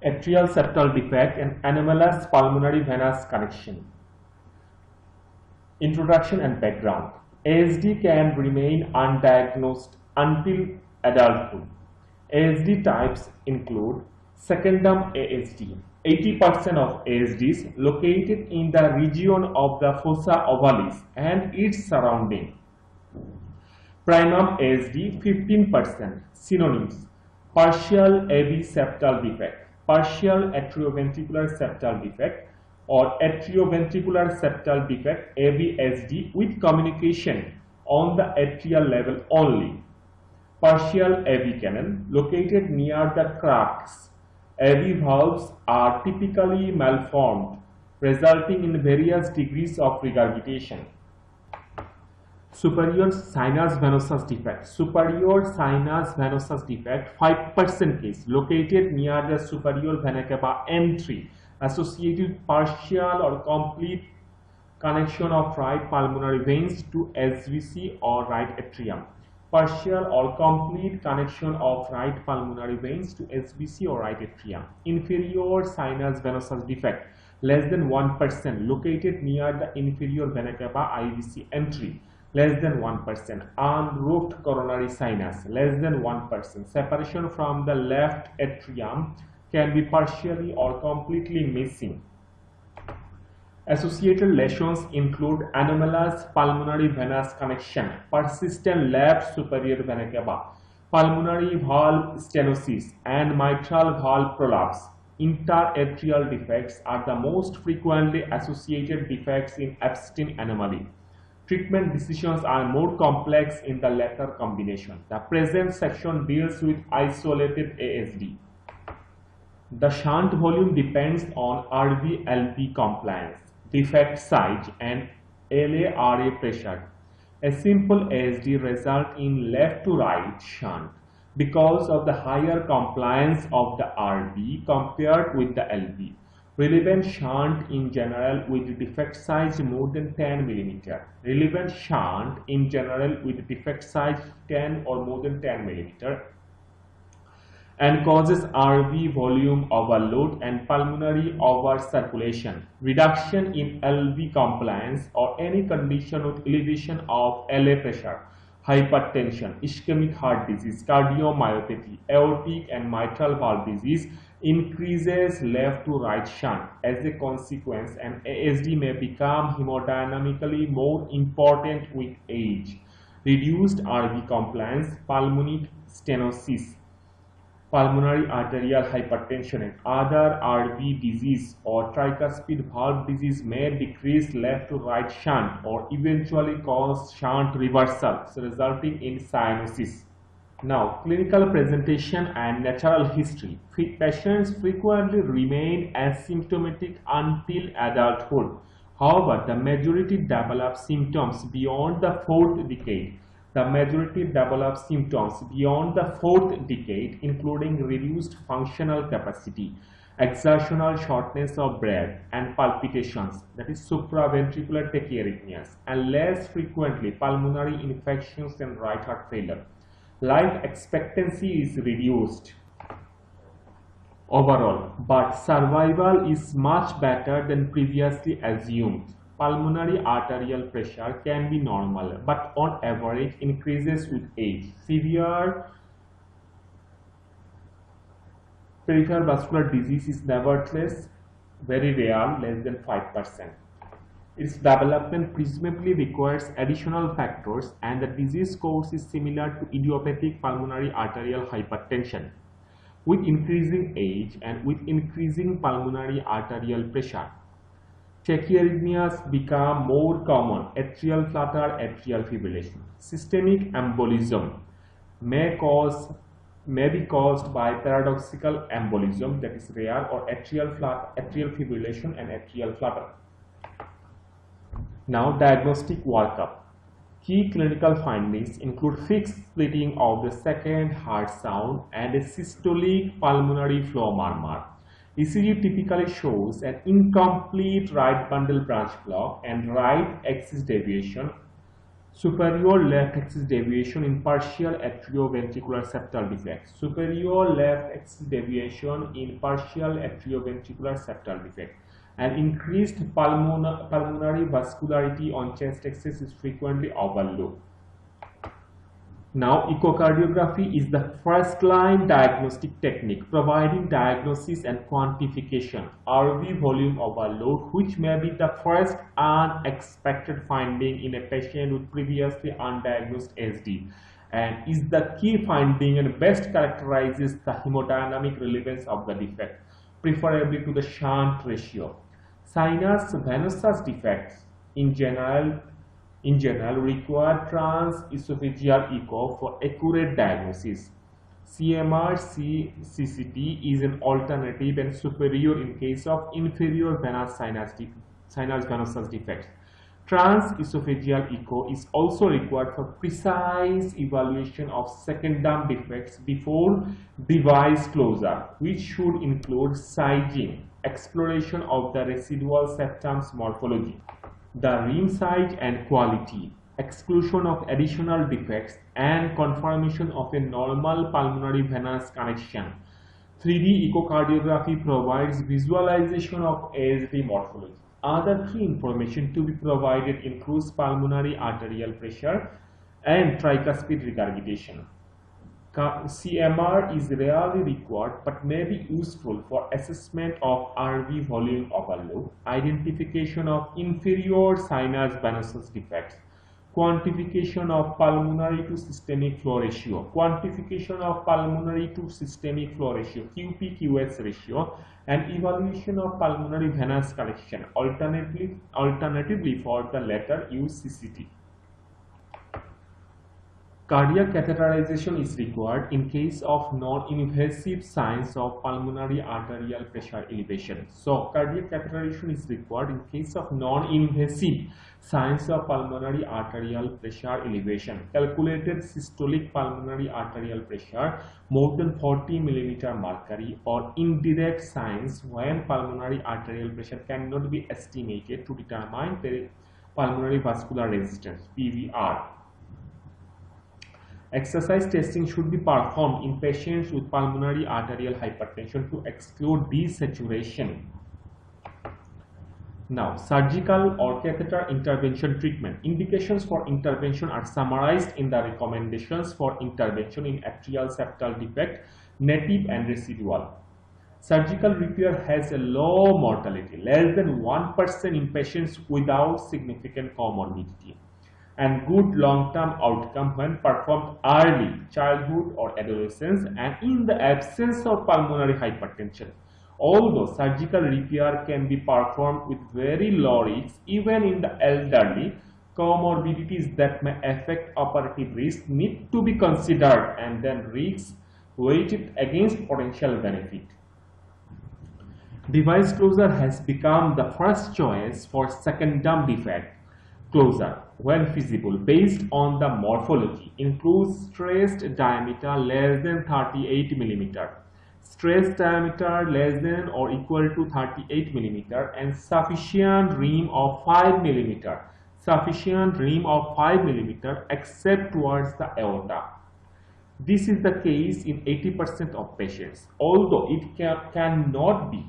Atrial septal defect and anomalous pulmonary venous connection. Introduction and background. ASD can remain undiagnosed until adulthood. ASD types include secondum ASD. 80% of ASDs located in the region of the fossa ovalis and its surrounding. Primum ASD 15%. Synonyms: partial AV septal defect, partial atrioventricular septal defect, or atrioventricular septal defect AVSD with communication on the atrial level only. Partial AV canal located near the cracks. AV valves are typically malformed, resulting in various degrees of regurgitation. Superior sinus venosus defect. Superior sinus venosus defect 5% case located near the superior vena cava M3 associated with partial or complete connection of right pulmonary veins to SVC or right atrium. Partial or complete connection of right pulmonary veins to SVC or right atrium. Inferior sinus venosus defect less than 1% located near the inferior vena cava IVC M3. Less than 1%. Unroofed coronary sinus, less than 1%. Separation from the left atrium can be partially or completely missing. Associated lesions include anomalous pulmonary venous connection, persistent left superior vena cava, pulmonary valve stenosis, and mitral valve prolapse. Interatrial defects are the most frequently associated defects in Epstein anomaly. Treatment decisions are more complex in the latter combination. The present section deals with isolated ASD. The shunt volume depends on RV-LV compliance, defect size, and LA-RA pressure. A simple ASD results in left to right shunt because of the higher compliance of the RV compared with the LV. Relevant shunt in general with defect size more than 10 mm. Relevant shunt in general with defect size 10 or more than 10 mm and causes RV volume overload and pulmonary overcirculation. Reduction in LV compliance or any condition with elevation of LA pressure, hypertension, ischemic heart disease, cardiomyopathy, aortic and mitral valve disease increases left to right shunt. As a consequence, an ASD may become hemodynamically more important with age. Reduced RV compliance, pulmonary stenosis, pulmonary arterial hypertension, and other RV disease or tricuspid valve disease may decrease left to right shunt or eventually cause shunt reversal, resulting in cyanosis. Now, clinical presentation and natural history. Patients frequently remain asymptomatic until adulthood. However, the majority develop symptoms beyond the fourth decade. Including reduced functional capacity, exertional shortness of breath, and palpitations, that is supraventricular tachyarrhythmias, and less frequently pulmonary infections and right heart failure. Life expectancy is reduced overall, but survival is much better than previously assumed. Pulmonary arterial pressure can be normal, but on average increases with age. Severe peripheral vascular disease is nevertheless very rare, less than 5%. Its development presumably requires additional factors, and the disease course is similar to idiopathic pulmonary arterial hypertension. With increasing age and with increasing pulmonary arterial pressure, tachyarrhythmias become more common: atrial flutter, atrial fibrillation. Systemic embolism may be caused by paradoxical embolism, that is rare, or atrial fibrillation and atrial flutter. Now, diagnostic workup. Key clinical findings include fixed splitting of the second heart sound and a systolic pulmonary flow murmur. ECG typically shows an incomplete right bundle branch block and right axis deviation Superior left axis deviation in partial atrioventricular septal defect. Superior left axis deviation in partial atrioventricular septal defect. And increased pulmonary vascularity on chest axis is frequently overlooked. Now, echocardiography is the first-line diagnostic technique providing diagnosis and quantification RV volume overload, which may be the first unexpected finding in a patient with previously undiagnosed SD, and is the key finding and best characterizes the hemodynamic relevance of the defect, preferably to the shunt ratio. Sinus venosus defects in general require transesophageal echo for accurate diagnosis. CMR CCT is an alternative and superior in case of inferior venous sinus venosus defects. Transesophageal echo is also required for precise evaluation of secondum defects before device closure, which should include sizing, exploration of the residual septum's morphology, the rim size and quality, exclusion of additional defects, and confirmation of a normal pulmonary venous connection. 3D echocardiography provides visualization of ASD morphology. Other key information to be provided includes pulmonary arterial pressure and tricuspid regurgitation. CMR is rarely required but may be useful for assessment of RV volume overload, identification of inferior sinus venosus defects, quantification of pulmonary to systemic flow ratio, quantification of pulmonary to systemic flow ratio, QP-QS ratio, and evaluation of pulmonary venous connection. Alternatively, for the latter, use CCT. Cardiac catheterization is required in case of non-invasive signs of pulmonary arterial pressure elevation. So, cardiac catheterization is required in case of non-invasive signs of pulmonary arterial pressure elevation. Calculated systolic pulmonary arterial pressure more than 40 mm mercury or indirect signs when pulmonary arterial pressure cannot be estimated to determine pulmonary vascular resistance (PVR). Exercise testing should be performed in patients with pulmonary arterial hypertension to exclude desaturation. Now, surgical or catheter intervention treatment. Indications for intervention are summarized in the recommendations for intervention in atrial septal defect, native and residual. Surgical repair has a low mortality, less than 1% in patients without significant comorbidity, and good long-term outcome when performed early childhood or adolescence and in the absence of pulmonary hypertension. Although surgical repair can be performed with very low risk even in the elderly, comorbidities that may affect operative risk need to be considered and then risks weighted against potential benefit. Device closure has become the first choice for secondum defect closure when feasible, based on the morphology, includes stressed diameter less than 38 mm, stressed diameter less than or equal to 38 mm, and sufficient rim of 5 mm, except towards the aorta. This is the case in 80% of patients, although it cannot be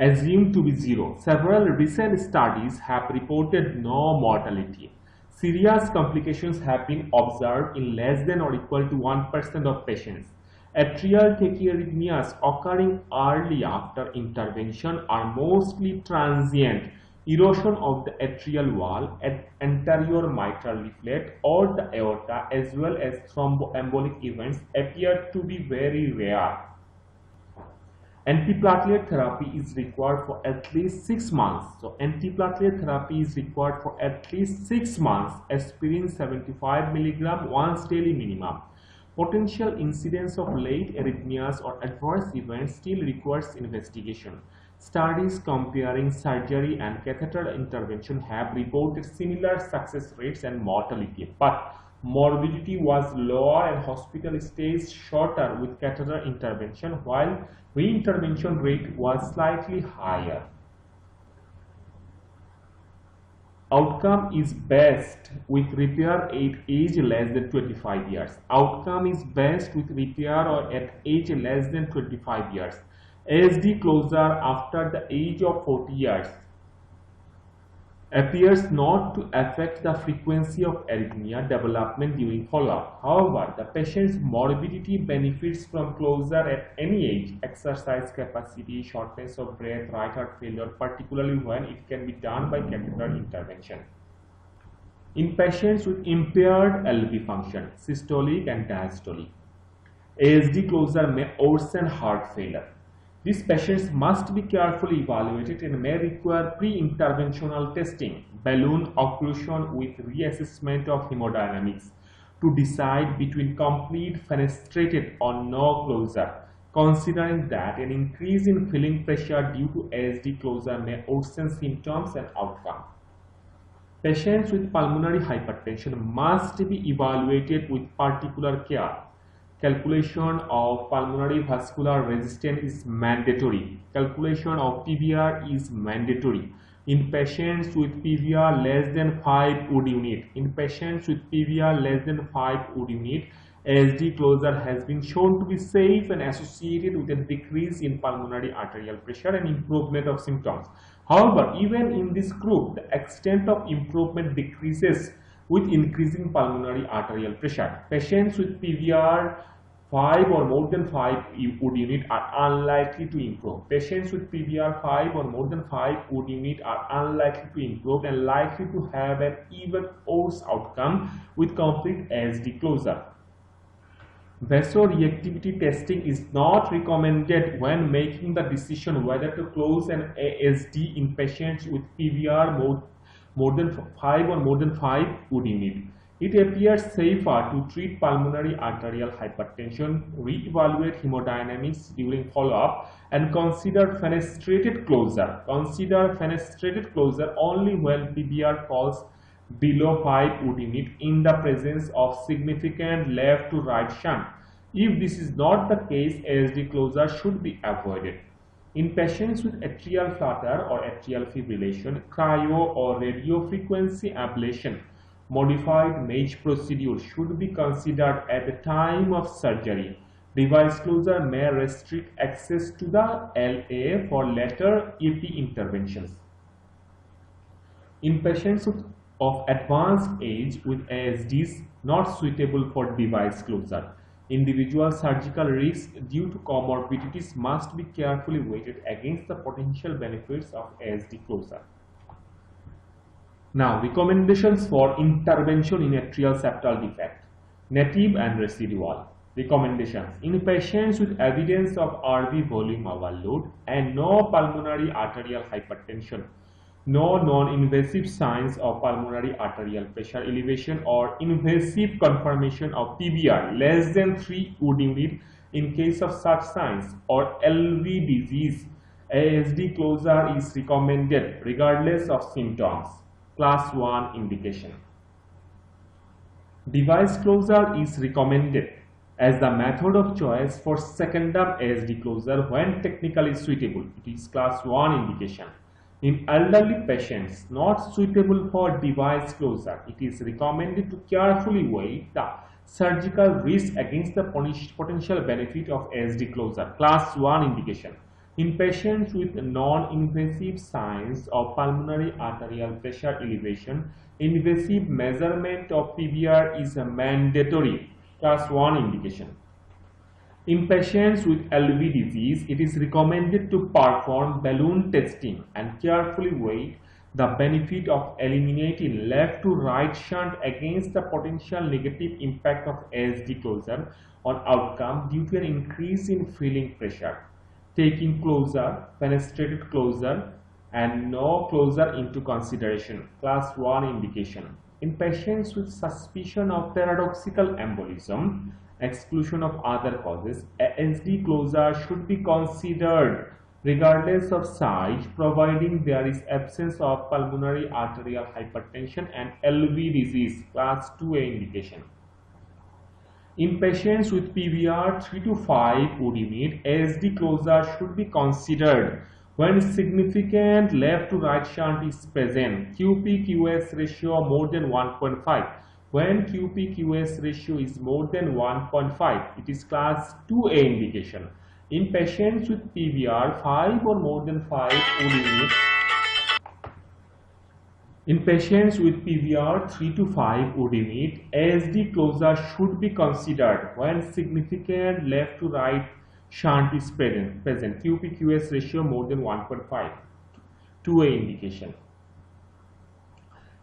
assumed to be zero. Several recent studies have reported no mortality. Serious complications have been observed in less than or equal to 1% of patients. Atrial tachyarrhythmias occurring early after intervention are mostly transient erosion of the atrial wall at anterior mitral leaflet or the aorta, as well as thromboembolic events appear to be very rare. Antiplatelet therapy is required for at least 6 months. So, antiplatelet therapy is required for at least 6 months. Aspirin 75 mg once daily minimum. Potential incidence of late arrhythmias or adverse events still requires investigation. Studies comparing surgery and catheter intervention have reported similar success rates and mortality, but morbidity was lower and hospital stays shorter with catheter intervention, while reintervention rate was slightly higher. Outcome is best with repair at age less than 25 years. Outcome is best with repair or at age less than 25 years. ASD closure after the age of 40 years appears not to affect the frequency of arrhythmia development during follow-up. However, the patient's morbidity benefits from closure at any age, exercise capacity, shortness of breath, right heart failure, particularly when it can be done by catheter intervention. In patients with impaired LV function, systolic and diastolic, ASD closure may worsen heart failure. These patients must be carefully evaluated and may require pre-interventional testing, balloon occlusion with reassessment of hemodynamics to decide between complete fenestrated or no closure, considering that an increase in filling pressure due to ASD closure may worsen symptoms and outcome. Patients with pulmonary hypertension must be evaluated with particular care. Calculation of pulmonary vascular resistance is mandatory. Calculation of PVR is mandatory. In patients with PVR less than 5 wood unit, wood unit, ASD closure has been shown to be safe and associated with a decrease in pulmonary arterial pressure and improvement of symptoms. However, even in this group, the extent of improvement decreases with increasing pulmonary arterial pressure. Patients with PVR 5 or more than 5 wood unit are unlikely to improve. Patients with PVR 5 or more than 5 wood unit are unlikely to improve and likely to have an even worse outcome with complete ASD closure. Vasoreactivity testing is not recommended when making the decision whether to close an ASD in patients with PVR more than 5 or more than 5 wood unit. It appears safer to treat pulmonary arterial hypertension, re-evaluate hemodynamics during follow-up, and consider fenestrated closure. Consider fenestrated closure only when PVR falls below 5 wood unit in the presence of significant left to right shunt. If this is not the case, ASD closure should be avoided. In patients with atrial flutter or atrial fibrillation, cryo or radiofrequency ablation modified MAGE procedure should be considered at the time of surgery. Device closure may restrict access to the LA for later EP interventions. In patients of advanced age with ASDs not suitable for device closure, individual surgical risks due to comorbidities must be carefully weighted against the potential benefits of ASD closure. Now, recommendations for intervention in atrial septal defect, native and residual. Recommendations: in patients with evidence of RV volume overload and no pulmonary arterial hypertension, no non-invasive signs of pulmonary arterial pressure elevation or invasive confirmation of PVR less than 3 wood unit in case of such signs, or LV disease, ASD closure is recommended regardless of symptoms. Class 1 indication. Device closure is recommended as the method of choice for secondary ASD closure when technically suitable. It is class 1 indication. In elderly patients not suitable for device closure, it is recommended to carefully weigh the surgical risk against the potential benefit of ASD closure. Class 1 indication. In patients with non-invasive signs of pulmonary arterial pressure elevation, invasive measurement of PVR is a mandatory. Class 1 indication. In patients with LV disease, it is recommended to perform balloon testing and carefully weigh the benefit of eliminating left to right shunt against the potential negative impact of ASD closure on outcome due to an increase in filling pressure, taking closure, fenestrated closure, and no closure into consideration. Class 1 indication. In patients with suspicion of paradoxical embolism, exclusion of other causes, ASD closure should be considered regardless of size, providing there is absence of pulmonary arterial hypertension and LV disease. Class 2A indication. In patients with PVR 3 to 5 wood unit, ASD closure should be considered When significant left to right shunt is present, QP-QS ratio more than 1.5. When QP-QS ratio is more than 1.5, it is class 2A indication. In patients with PVR 5 or more than 5 would unit. In patients with PVR 3 to 5 would unit, ASD closure should be considered when significant left to right shunt is present. QP-QS ratio more than 1.5, 2A indication.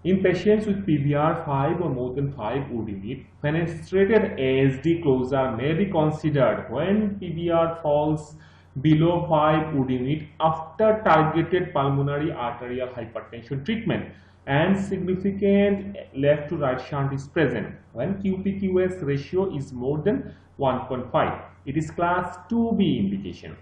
In patients with PVR 5 or more than 5 would unit, fenestrated ASD closure may be considered when PVR falls below 5 would unit after targeted pulmonary arterial hypertension treatment and significant left to right shunt is present when QP-QS ratio is more than 1.5. It is class 2B indication.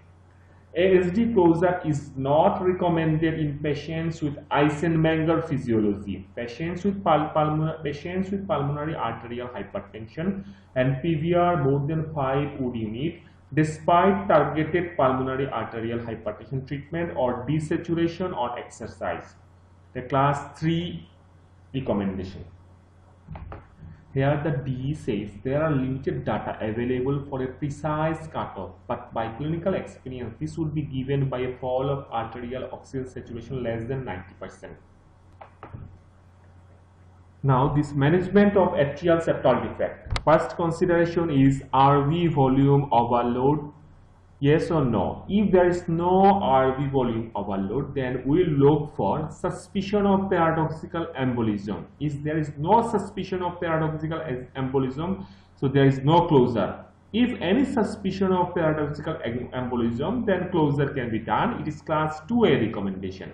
ASD closure is not recommended in patients with Eisenmenger physiology, patients with pulmonary arterial hypertension and PVR more than 5 would unit despite targeted pulmonary arterial hypertension treatment or desaturation or exercise. The class 3 recommendation. Here the D says there are limited data available for a precise cutoff, but by clinical experience this would be given by a fall of arterial oxygen saturation less than 90%. Now this management of atrial septal defect. First consideration is RV volume overload. Yes or no? If there is no RV volume overload, then we will look for suspicion of paradoxical embolism. If there is no suspicion of paradoxical embolism, so there is no closure. If any suspicion of paradoxical embolism, then closure can be done. It is class 2A recommendation.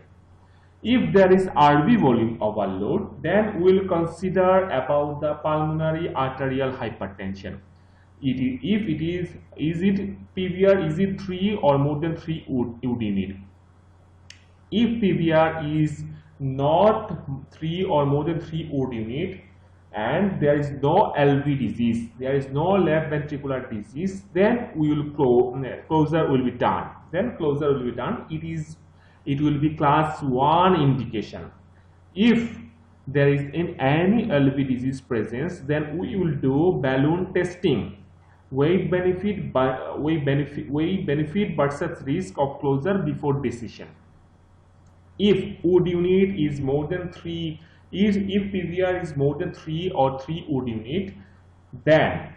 If there is RV volume overload, then we will consider about the pulmonary arterial hypertension. If it is it PVR is it 3 or more than 3 would unit. If PVR is not 3 or more than 3 would unit and there is no LV disease, there is no left ventricular disease, then we will closure will be done. Then closure will be done. It will be class 1 indication. If there is in any LV disease presence, then we will do balloon testing. Weight benefit versus risk of closure before decision. If would unit is more than 3, if PVR is more than 3 or 3 would unit, then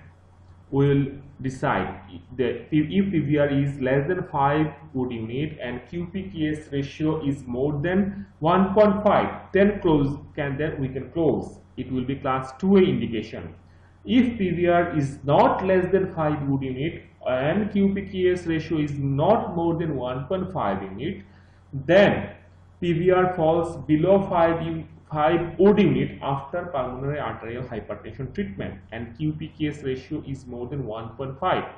we will decide that if PVR is less than 5 would unit and QP-QS ratio is more than 1.5, then we can close. It will be class 2A indication. If PVR is not less than 5 would unit and QP-QS ratio is not more than 1.5 unit, then PVR falls below 5 would unit after pulmonary arterial hypertension treatment and QP-QS ratio is more than 1.5.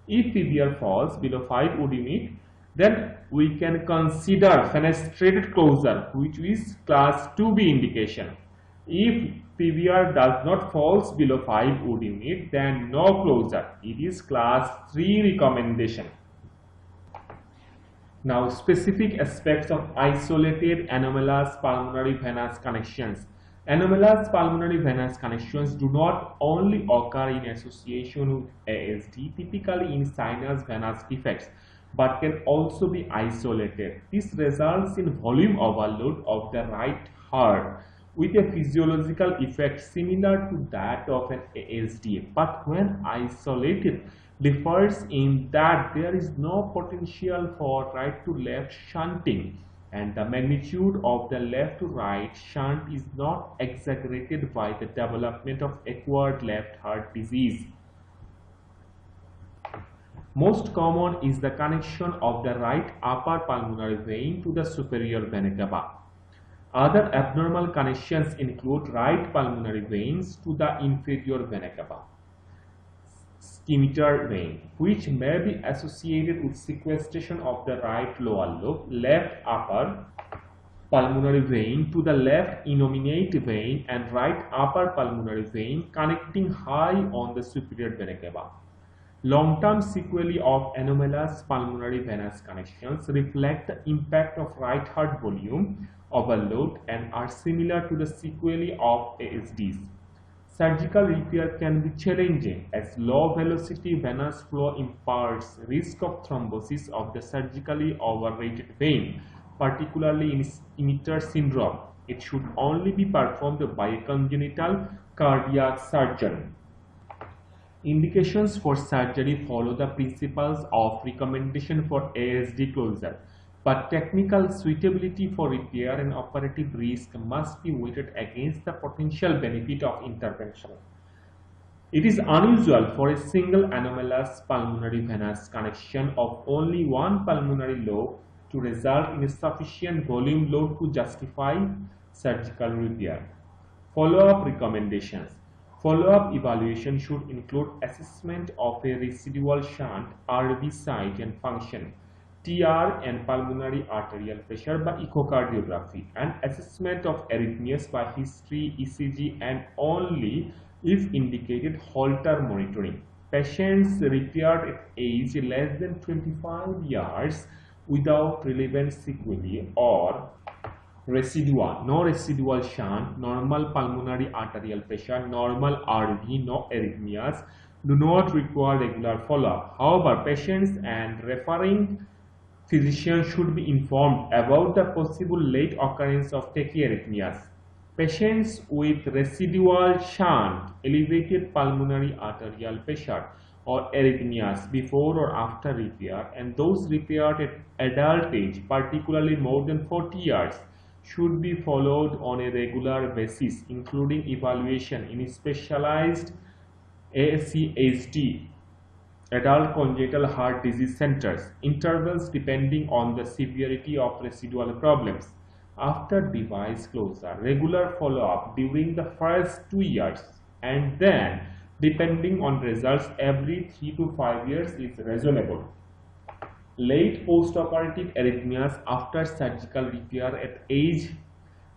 If PVR falls below 5 would unit, then we can consider fenestrated closure, which is class 2B indication. If PVR does not falls below 5 would unit, then no closure. It is class 3 recommendation. Now specific aspects of isolated anomalous pulmonary venous connections. Anomalous pulmonary venous connections do not only occur in association with ASD, typically in sinus venous defects, but can also be isolated. This results in volume overload of the right heart with a physiological effect similar to that of an ASD, but when isolated differs in that there is no potential for right to left shunting and the magnitude of the left to right shunt is not exaggerated by the development of acquired left heart disease. Most common is the connection of the right upper pulmonary vein to the superior vena cava. Other abnormal connections include right pulmonary veins to the inferior vena cava, scimitar vein, which may be associated with sequestration of the right lower lobe, left upper pulmonary vein to the left innominate vein, and right upper pulmonary vein connecting high on the superior vena cava. Long-term sequelae of anomalous pulmonary venous connections reflect the impact of right heart volume overload and are similar to the sequelae of ASDs. Surgical repair can be challenging as low-velocity venous flow imparts risk of thrombosis of the surgically overrated vein, particularly in emitter syndrome. It should only be performed by a congenital cardiac surgeon. Indications for surgery follow the principles of recommendation for ASD closure, but technical suitability for repair and operative risk must be weighted against the potential benefit of intervention. It is unusual for a single anomalous pulmonary venous connection of only one pulmonary lobe to result in a sufficient volume load to justify surgical repair. Follow-up recommendations. Follow-up evaluation should include assessment of a residual shunt, RV site and function, TR and pulmonary arterial pressure by echocardiography, and assessment of arrhythmias by history, ECG, and only if indicated Holter monitoring. Patients repaired at age less than 25 years without relevant sequelae or residua, no residual shunt, normal pulmonary arterial pressure, normal RV, no arrhythmias, do not require regular follow-up. However, patients and referring physicians should be informed about the possible late occurrence of tachyarrhythmias. Patients with residual shunt, elevated pulmonary arterial pressure, or arrhythmias before or after repair, and those repaired at adult age, particularly more than 40 years, should be followed on a regular basis, including evaluation in specialized ACHD, adult congenital heart disease centers, intervals depending on the severity of residual problems. After device closure, regular follow-up during the first 2 years, and then depending on results every 3 to 5 years is reasonable. Late postoperative arrhythmias after surgical repair at age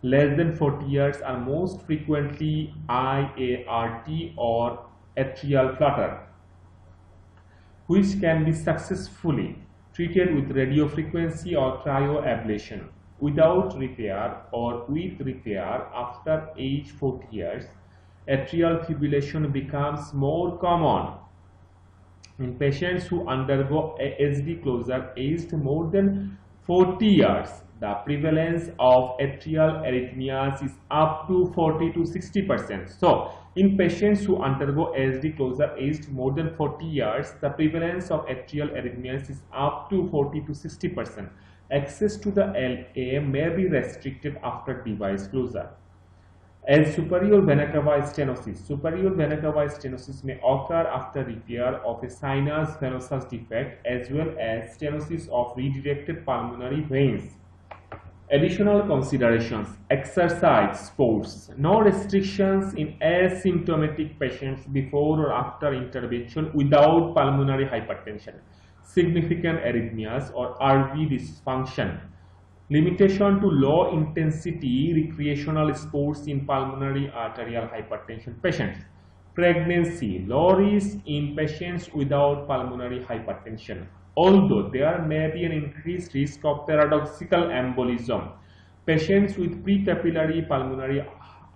less than 40 years are most frequently IART or atrial flutter, which can be successfully treated with radiofrequency or cryoablation. Without repair or with repair after age 40 years, atrial fibrillation becomes more common. In patients who undergo ASD closure aged more than 40 years, the prevalence of atrial arrhythmias is up to 40 to 60%. So, in patients who undergo ASD closure aged more than 40 years, the prevalence of atrial arrhythmias is up to 40 to 60%. Access to the LA may be restricted after device closure. And superior vena cava stenosis. Superior vena cava stenosis may occur after repair of a sinus venosus defect as well as stenosis of redirected pulmonary veins. Additional considerations: exercise, sports. No restrictions in asymptomatic patients before or after intervention without pulmonary hypertension, significant arrhythmias or RV dysfunction. Limitation to low intensity recreational sports in pulmonary arterial hypertension patients. Pregnancy, low risk in patients without pulmonary hypertension, although there may be an increased risk of paradoxical embolism. Patients with precapillary pulmonary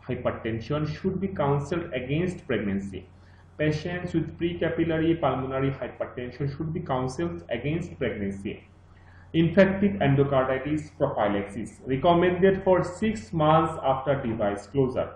hypertension should be counseled against pregnancy. Patients with precapillary pulmonary hypertension should be counseled against pregnancy. Infective endocarditis prophylaxis recommended for 6 months after device closure.